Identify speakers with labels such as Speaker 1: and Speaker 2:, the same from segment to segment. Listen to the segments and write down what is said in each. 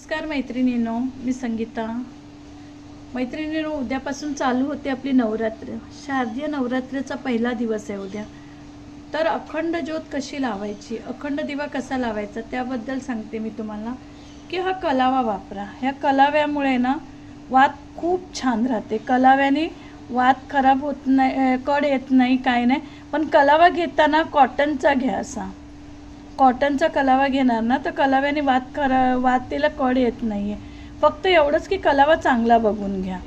Speaker 1: नमस्कार मैत्रिणींनो, मी संगीता. मैत्रिणींनो, उद्यापासून चालू होते आपली नवरात्र. शारदीय नवरात्रीचा पहिला दिवस आहे उद्या. तर अखंड ज्योत कशी लावायची, अखंड दिवा कसा लावायचा त्याबद्दल सांगते मी तुम्हाला. की हा कलावा वापरा. ह्या कलाव्यामुळे ना वात खूप छान राहते. कलाव्याने वात खराब होत नाही, कड येत नाही, काय नाही. पण कलावा घेताना कॉटनचा घ्या. असा कॉटनचा कलावा घेणार ना तर कलाव्याने वातीला कड येत नाही आहे. फक्त एवढंच की कलावा चांगला बघून घ्या.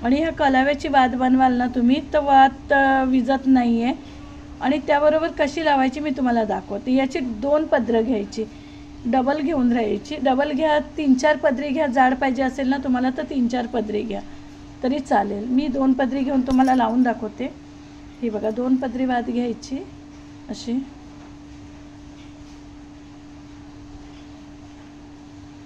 Speaker 1: आणि ह्या कलाव्याची वात बनवाल ना तुम्ही तर वात विजत नाही आहे. आणि त्याबरोबर कशी लावायची मी तुम्हाला दाखवते. याची 2 पदरं घ्यायची, डबल घेऊन राहायची. डबल घ्या, 3-4 पदरी घ्या. जाड पाहिजे असेल ना तुम्हाला तर 3-4 पदरी घ्या तरी चालेल. मी 2 पदरी घेऊन तुम्हाला लावून दाखवते. ही बघा, 2 पदरी वात घ्यायची अशी.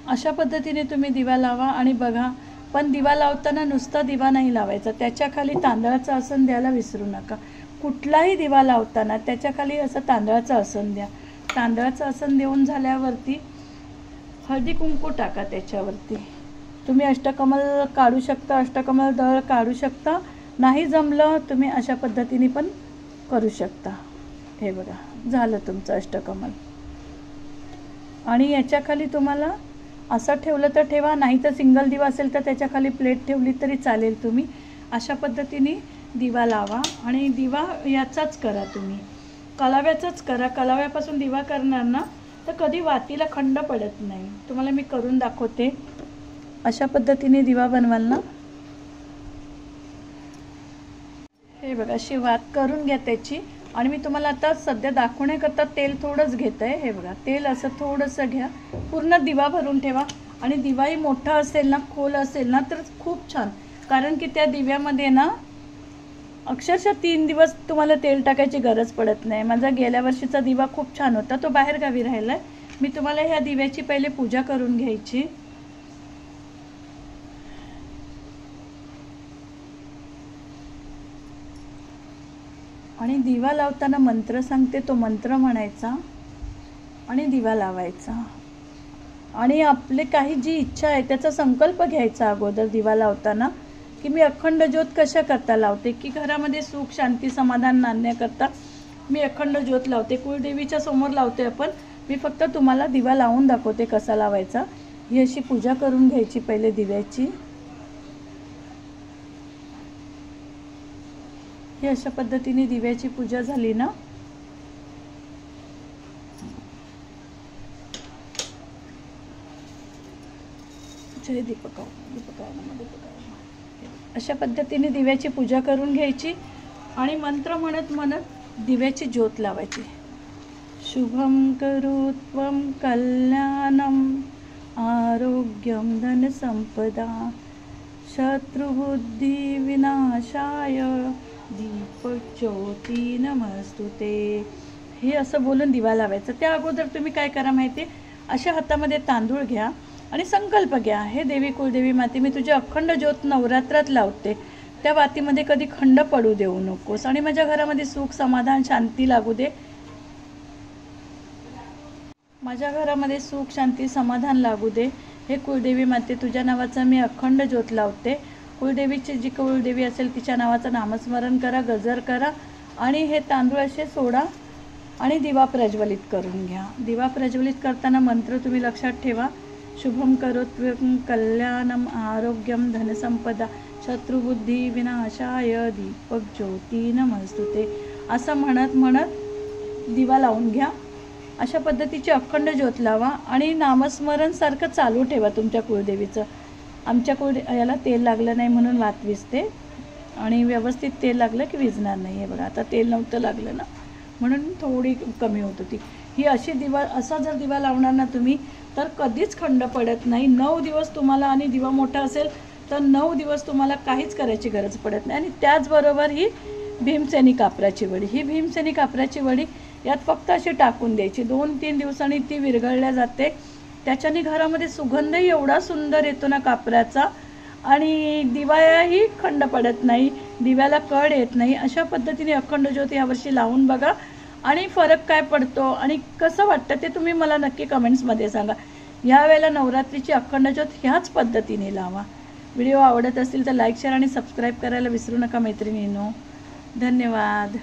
Speaker 1: अशा पद्धतीने तुम्ही दिवा लावा आणि बघा. पण दिवा लावताना नुसता दिवा नाही लावायचा, त्याच्या खाली तांदळाचं आसन द्यायला विसरू नका. कुठलाही दिवा लावताना त्याच्या खाली असं तांदळाचं आसन द्या. तांदळाचं आसन देऊन झाल्यावरती हळदी कुंकू टाका त्याच्यावरती. तुम्ही अष्टकमल काढू शकता, अष्टकमल दळ काढू शकता. नाही जमलं तुम्ही अशा पद्धतीने पण करू शकता. हे बघा, झालं तुमचं अष्टकमल. आणि याच्या खाली तुम्हाला असं ठेवलं तर ठेवा, नाही तर सिंगल दिवा असेल तर त्याच्या खाली प्लेट ठेवली तरी चालेल. तुम्ही अशा पद्धतीने दिवा लावा. आणि दिवा याचाच करा, तुम्ही कलाव्याचाच करा. कलाव्यापासून दिवा करणार ना तर कधी वातीला खंड पडत नाही. तुम्हाला मी करून दाखवते. अशा पद्धतीने दिवा बनवाल ना. हे बघा, अशी वात करून घ्या त्याची. आणि मी तुम्हाला आता सध्या दाखवण्याकरता तेल थोडंच घेत आहे. हे बघा, तेल असं थोडंसं घ्या. पूर्ण दिवा भरून ठेवा. आणि दिवाही मोठा असेल ना, खोल असेल ना तर खूप छान. कारण की त्या दिव्यामध्ये ना अक्षरशः 3 दिवस तुम्हाला तेल टाकायची गरज पडत नाही. माझा गेल्या वर्षीचा दिवा खूप छान होता, तो बाहेर गावी राहिला आहे. मी तुम्हाला ह्या दिव्याची पहिले पूजा करून घ्यायची. आणि दिवा लावताना मंत्र सांगते, तो मंत्र म्हणायचा आणि दिवा लावायचा. आणि आपले काही जी इच्छा आहे त्याचा संकल्प घ्यायचा अगोदर दिवा लावताना. की मी अखंड ज्योत कशा करता लावते, की घरामध्ये सुख शांती समाधान नांदण्याकरता मी अखंड ज्योत लावते. कुलदेवीच्या समोर लावते आपण. मी फक्त तुम्हाला दिवा लावून दाखवते कसा लावायचा. ही अशी पूजा करून घ्यायची पहिले दिव्याची. ही अशा पद्धतीने दिव्याची पूजा झाली ना जय दीपक अशा पद्धतीने दिव्याची पूजा करून घ्यायची. आणि मंत्र म्हणत म्हणत दिव्याची ज्योत लावायची. शुभम करोत्वं कल्याणम आरोग्यम धन संपदा शत्रुबुद्धी विनाशाय दीपक ज्योती नमस्तुते. हे असं बोलून दिवा लावायचं. त्या अगोदर तुम्ही काय करा माहिती, अशा हातामध्ये तांदूळ घ्या आणि संकल्प घ्या. हे देवी कुलदेवी माते, मी तुझे अखंड ज्योत नवरात्रात लावते. त्या वातीमध्ये कधी खंड पडू देऊ नकोस. आणि माझ्या घरामध्ये सुख समाधान शांती लागू दे. माझ्या घरामध्ये सुख शांती समाधान लागू दे. हे कुलदेवी माते, तुझ्या नावाचं मी अखंड ज्योत लावते. कुलदेवीची जी कुलदेवी असेल तिच्या नावाचं नामस्मरण करा, गजर करा. आणि हे तांदूळ असे सोडा आणि दिवा प्रज्वलित करून घ्या. दिवा प्रज्वलित करताना मंत्र तुम्ही लक्षात ठेवा. शुभम करोत्वं कल्याणम आरोग्यम धनसंपदा शत्रुबुद्धी विनाशाय दीपक ज्योती नमस्तुते असं म्हणत म्हणत दिवा लावून घ्या. अशा पद्धतीची अखंड ज्योत लावा. आणि नामस्मरण सारखं चालू ठेवा तुमच्या कुलदेवीचं. आमच्या याला तेल लागलं नाही म्हणून वात विजते. आणि व्यवस्थित तेल लागलं की विजणार नाही. आहे बघा, आता तेल नव्हतं लागलं ना म्हणून थोडी कमी होत होती. ही अशी दिवा, असा जर दिवा लावणार ना तुम्ही तर कधीच खंड पडत नाही. 9 दिवस तुम्हाला, आणि दिवा मोठा असेल तर 9 दिवस तुम्हाला काहीच करायची गरज पडत नाही. आणि त्याचबरोबर ही भीमसेनी कापराची वडी. ही भीमसेनी कापराची वडी यात फक्त अशी टाकून द्यायची. 2-3 दिवसांनी ती विरघळल्या जाते. त्याच्याने घरामध्ये सुगंधही एवढा सुंदर येतो ना कापराचा. आणि दिवाही खंड पडत नाही, दिव्याला कड येत नाही. अशा पद्धतीने अखंड ज्योत यावर्षी लावून बघा. आणि फरक काय पडतो आणि कसं वाटतं ते तुम्ही मला नक्की कमेंट्समध्ये सांगा. यावेळेला नवरात्रीची अखंड ज्योत ह्याच पद्धतीने लावा. व्हिडिओ आवडत असतील तर लाईक शेअर आणि सबस्क्राईब करायला विसरू नका मैत्रिणींनो. धन्यवाद.